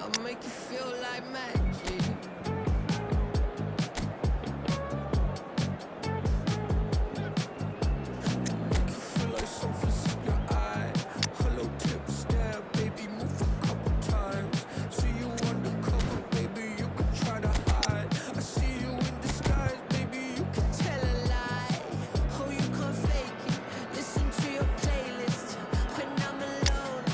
I'll make you feel like magic. Make you feel like something's in your eye. Hello tip stare, baby, move a couple times. See you undercover, baby, you can try to hide. I see you in disguise, baby, you can tell a lie. Oh, you can't fake it. Listen to your playlist when I'm alone.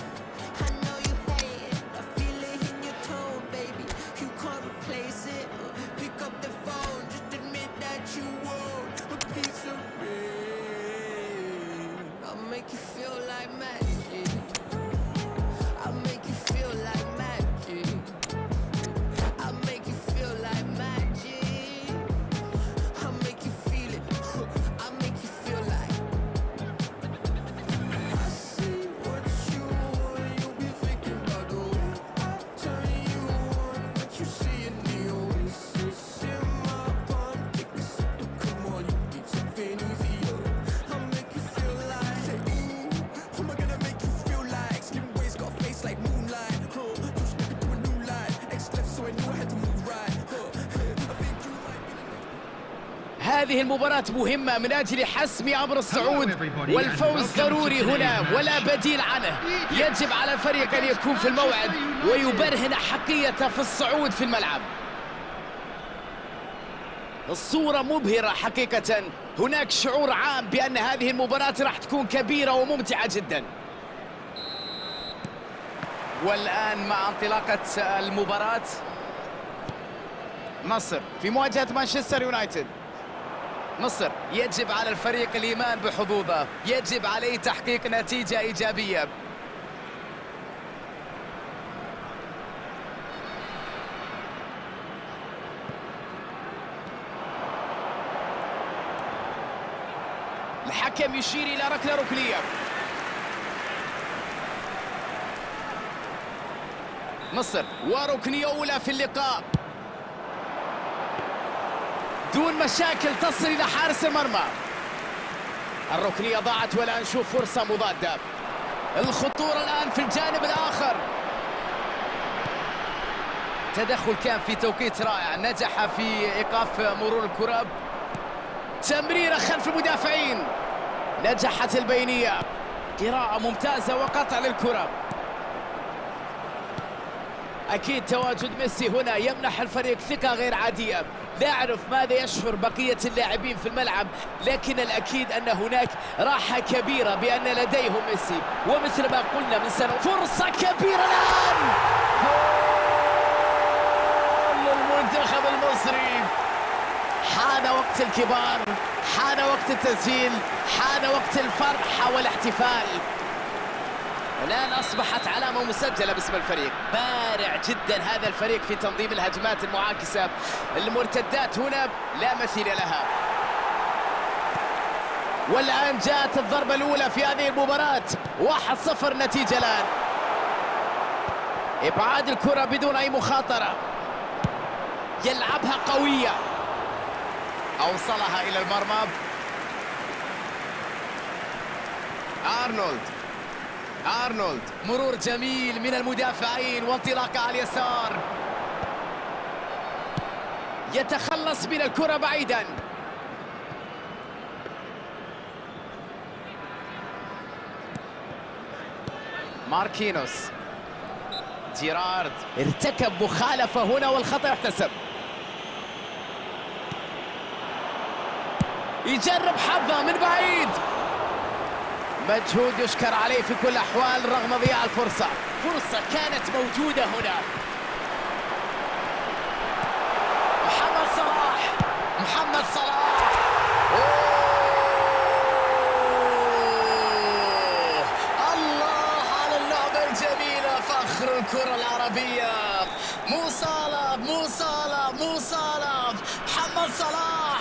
I know you hate it. I feel it in your tone, baby. You can't replace it. Pick up the phone, just admit that you want a piece of me. I'll make you feel like magic. I'll make you feel like magic. I'll make you feel like magic. I'll make you feel it. I'll make you feel like. I see what you want. You'll be thinking about the way I turn you on. What you see in the oasis in my palm. Take a sip, come on, you get something easier. I'll make you feel like, ooh, who am I gonna make you feel like? Slim waist got a face like moonlight. You step into a new light. X left, so I knew I had to move right. I think you might be the next. هذه المباراة مهمة من أجل حسم أمر الصعود والفوز ضروري هنا ولا بديل عنه. يجب على الفريق أن يكون في الموعد ويبرهن حقيته في الصعود في الملعب. الصورة مبهرة حقيقة. هناك شعور عام بأن هذه المباراة راح تكون كبيرة وممتعة جدا. والآن مع انطلاقة المباراة نصر في مواجهة مانشستر يونايتد. نصر يجب على الفريق الإيمان بحظوظه، يجب عليه تحقيق نتيجة إيجابية. الحكم يشير إلى ركلة ركنية. مصر وركنية أولى في اللقاء دون مشاكل تصل إلى حارس المرمى. الركنية ضاعت والآن نشوف فرصة مضادة. الخطورة الآن في الجانب الآخر. تدخل كان في توقيت رائع، نجح في إيقاف مرور الكرة. تمريرة خلف المدافعين، نجحت البينية. قراءة ممتازة وقطع للكرة. أكيد تواجد ميسي هنا يمنح الفريق ثقة غير عادية. لا أعرف ماذا يشعر بقية اللاعبين في الملعب، لكن الأكيد أن هناك راحة كبيرة بأن لديهم ميسي. ومثل ما قلنا من سنة، فرصة كبيرة الآن، جول المنتخب المصري. حان وقت الكبار، حان وقت التسجيل، حان وقت الفرحة والاحتفال. الآن أصبحت علامة مسجلة باسم الفريق. بارع جدا هذا الفريق في تنظيم الهجمات المعاكسة. المرتدات هنا لا مثيل لها. والآن جاءت الضربة الأولى في هذه المباراة. 1-0 النتيجة الآن. إبعاد الكرة بدون أي مخاطرة. يلعبها قوية، أوصلها إلى المرمى. أرنولد مرور جميل من المدافعين وانطلاقة على اليسار. يتخلص من الكرة بعيدا. ماركينوس. جيرارد ارتكب مخالفة هنا والخطأ يحتسب. يجرب حظه من بعيد. مجهود يشكر عليه في كل الأحوال رغم ضياع الفرصة. فرصة كانت موجودة هنا. محمد صلاح. الله على اللعبة الجميلة. فخر الكرة العربية. مو صلاح. محمد صلاح.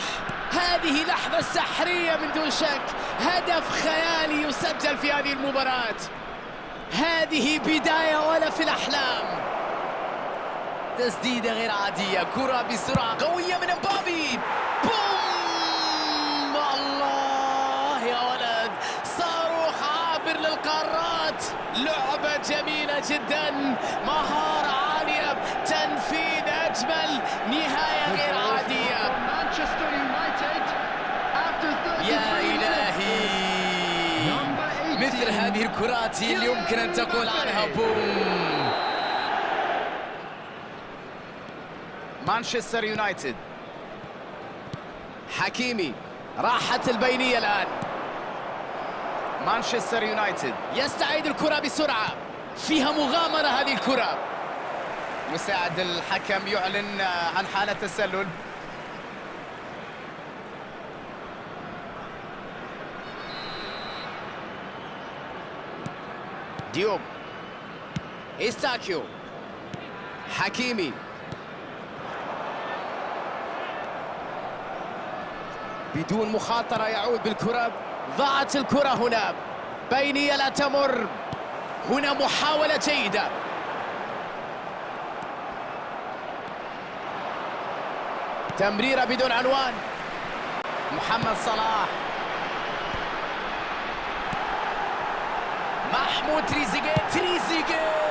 هذه لحظة سحرية من دون شك. هدف خيالي يسجل في هذه المباراة. هذه بداية ولا في الأحلام. تسديدة غير عادية، كرة بسرعة قوية من مبابي. بوم! الله يا ولد، صاروخ عابر للقارات. لعبة جميلة جدا، مهارة عالية أجمل نهاية غير عادية. يا إلهي، مثل هذه الكرات اللي يمكن أن تقول عنها بوم. مانشستر يونايتد، حكيمي، راحت البينية الآن. مانشستر يونايتد يستعيد الكرة بسرعة، فيها مغامرة هذه الكرة. مساعد الحكم يعلن عن حالة تسلل. ديوب، إستاكيو، حكيمي، بدون مخاطرة يعود بالكرة. ضاعت الكرة هنا، بينية لا تمر. هنا محاولة جيدة. تمريرة بدون عنوان. محمد صلاح، محمود تريزيجيه.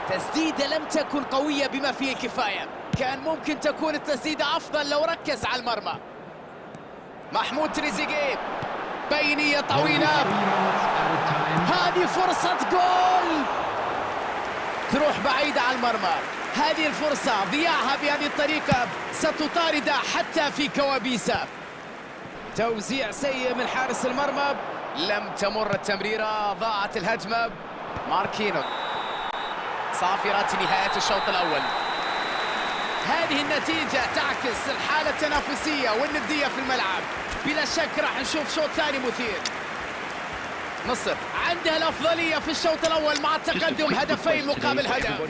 تسديدة لم تكن قوية بما فيه الكفاية، كان ممكن تكون التسديدة أفضل لو ركز على المرمى. محمود تريزيجيه، بينية طويلة، هذه فرصة جول، تروح بعيدة على المرمى. هذه الفرصة ضياعها بهذه الطريقة ستطارد حتى في كوابيسه. توزيع سيء من حارس المرمى، لم تمر التمريرة، ضاعت الهجمة. ماركينو، صافرة نهاية الشوط الأول. هذه النتيجة تعكس الحالة التنافسية والندية في الملعب. بلا شك راح نشوف شوط ثاني مثير. مصر عندها الأفضلية في الشوط الأول مع التقدم هدفين مقابل هدف.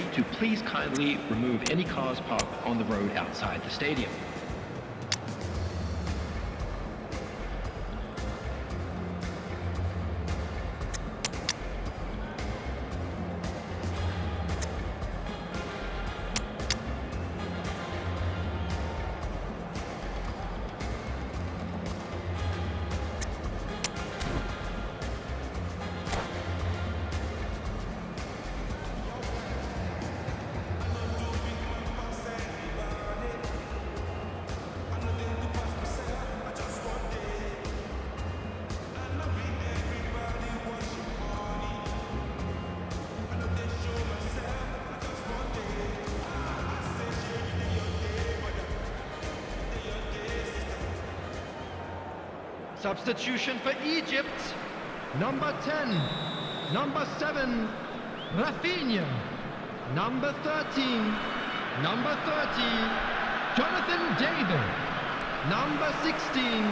Substitution for Egypt, number 10, number 7, Rafinha, number 13, number 30, Jonathan David, number 16,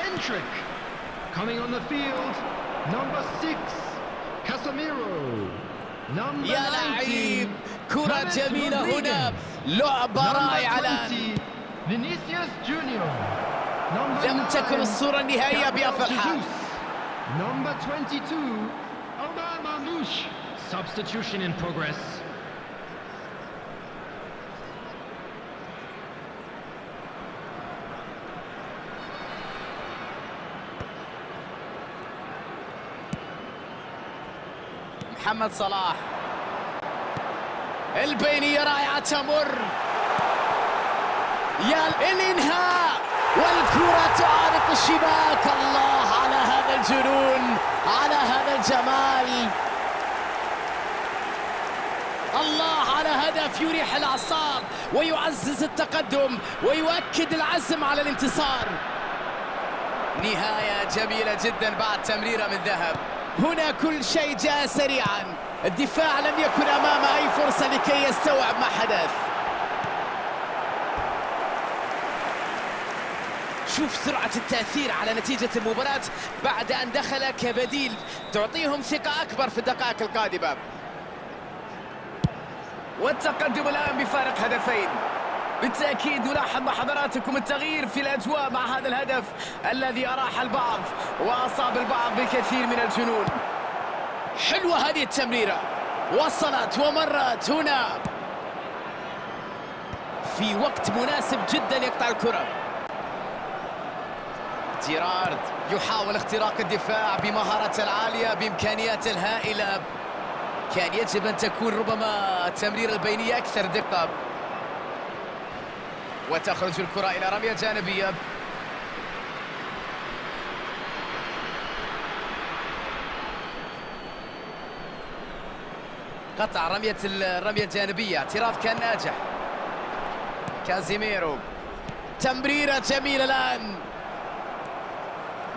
Endrick. Coming on the field, number 6, Casemiro, number 19, يا لعيب، كرة جميلة هنا، لعبة رائعة الآن. Vinicius Junior. لم تكن الصورة النهائية بأفضل حال. Number 22, Omar Mamouche. Substitution in progress. محمد صلاح، البينية رائعة تمر. يا الانهاء والكرة تعانق الشباك. الله على هذا الجنون، على هذا الجمال، الله على هدف يريح الأعصاب ويعزز التقدم ويؤكد العزم على الانتصار. نهاية جميلة جدا بعد تمريرة من ذهب. هنا كل شيء جاء سريعا، الدفاع لم يكن أمام أي فرصة لكي يستوعب ما حدث. شوف سرعة التأثير على نتيجة المباراة بعد أن دخل كبديل، تعطيهم ثقة أكبر في الدقائق القادمة. والتقدم الآن بفارق هدفين. بالتأكيد نلاحظ مع حضراتكم التغيير في الأجواء مع هذا الهدف الذي أراح البعض وأصاب البعض بكثير من الجنون. حلوة هذه التمريرة، وصلت ومرت هنا في وقت مناسب جدا يقطع الكرة. جيرارد يحاول اختراق الدفاع بمهارته العالية بإمكانياته الهائلة. كان يجب أن تكون ربما التمرير البينية أكثر دقة. وتخرج الكرة إلى رمية جانبية. قطع الرمية الجانبية. اعتراض كان ناجح. كازيميرو، تمريرة جميلة الآن.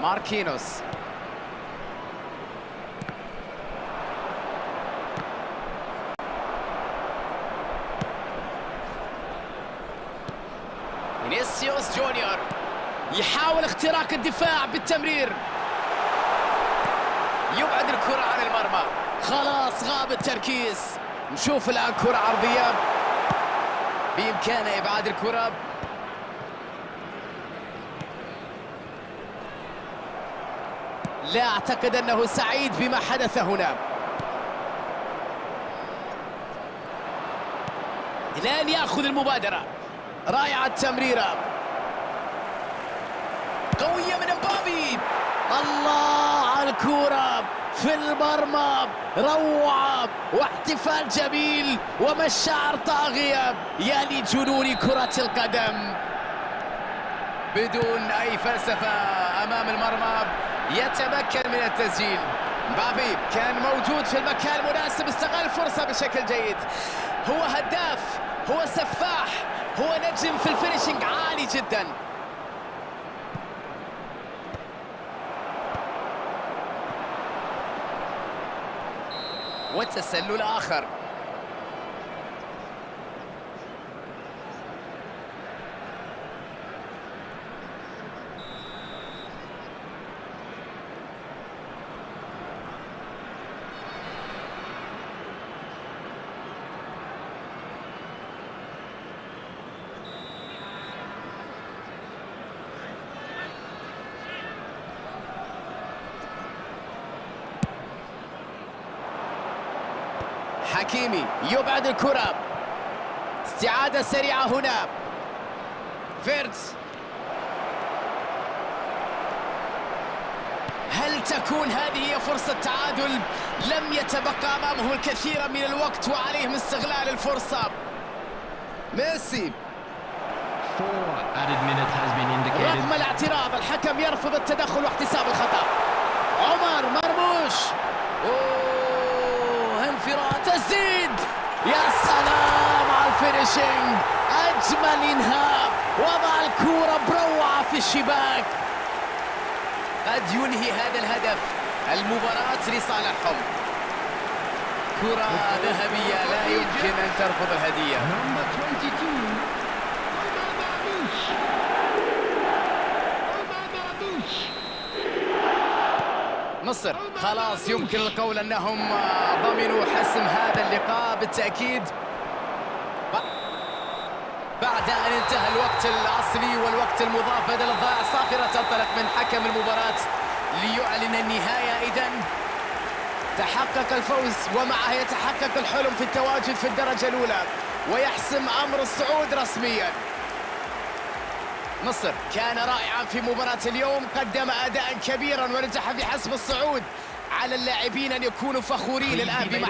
ماركينوس، فينيسيوس جونيور يحاول اختراق الدفاع بالتمرير، يبعد الكرة عن المرمى. خلاص غاب التركيز. نشوف الآن كرة عرضية بإمكانه إبعاد الكرة. لا أعتقد أنه سعيد بما حدث هنا. الآن يأخذ المبادرة. رائعة التمريرة، قوية من مبابي. الله على الكرة في المرمى، روعة واحتفال جميل ومشاعر طاغية. يا لجنون كرة القدم. بدون أي فلسفة أمام المرمى يتمكن من التسجيل. مبابي كان موجود في المكان المناسب، استغل الفرصة بشكل جيد. هو هداف، هو سفاح، هو نجم في الفينيشنج عالي جدا. والتسلل آخر. حكيمي يبعد الكرة. استعادة سريعة هنا. فيرتز، هل تكون هذه هي فرصة تعادل؟ لم يتبقى أمامه الكثير من الوقت وعليهم استغلال الفرصة. ميسي، رغم الاعتراض الحكم يرفض التدخل واحتساب الخطأ. عمر مرموش، انفراد، تسديد، يا سلام على الفينيشنج. أجمل إنهاء، وضع الكرة بروعة في الشباك. قد ينهي هذا الهدف المباراة لصالحهم. كرة ذهبية لا يمكن أن ترفض الهدية. مصر خلاص يمكن القول أنهم ضمنوا حسم هذا اللقاء بالتأكيد، بعد أن انتهى الوقت الأصلي والوقت المضاف بدل الضائع. صافرة تنطلق من حكم المباراة ليعلن النهاية. إذن تحقق الفوز ومعه يتحقق الحلم في التواجد في الدرجة الأولى ويحسم أمر الصعود رسمياً. مصر كان رائعا في مباراة اليوم، قدم أداء كبيرا ونجح في حسم الصعود. على اللاعبين أن يكونوا فخورين الآن بما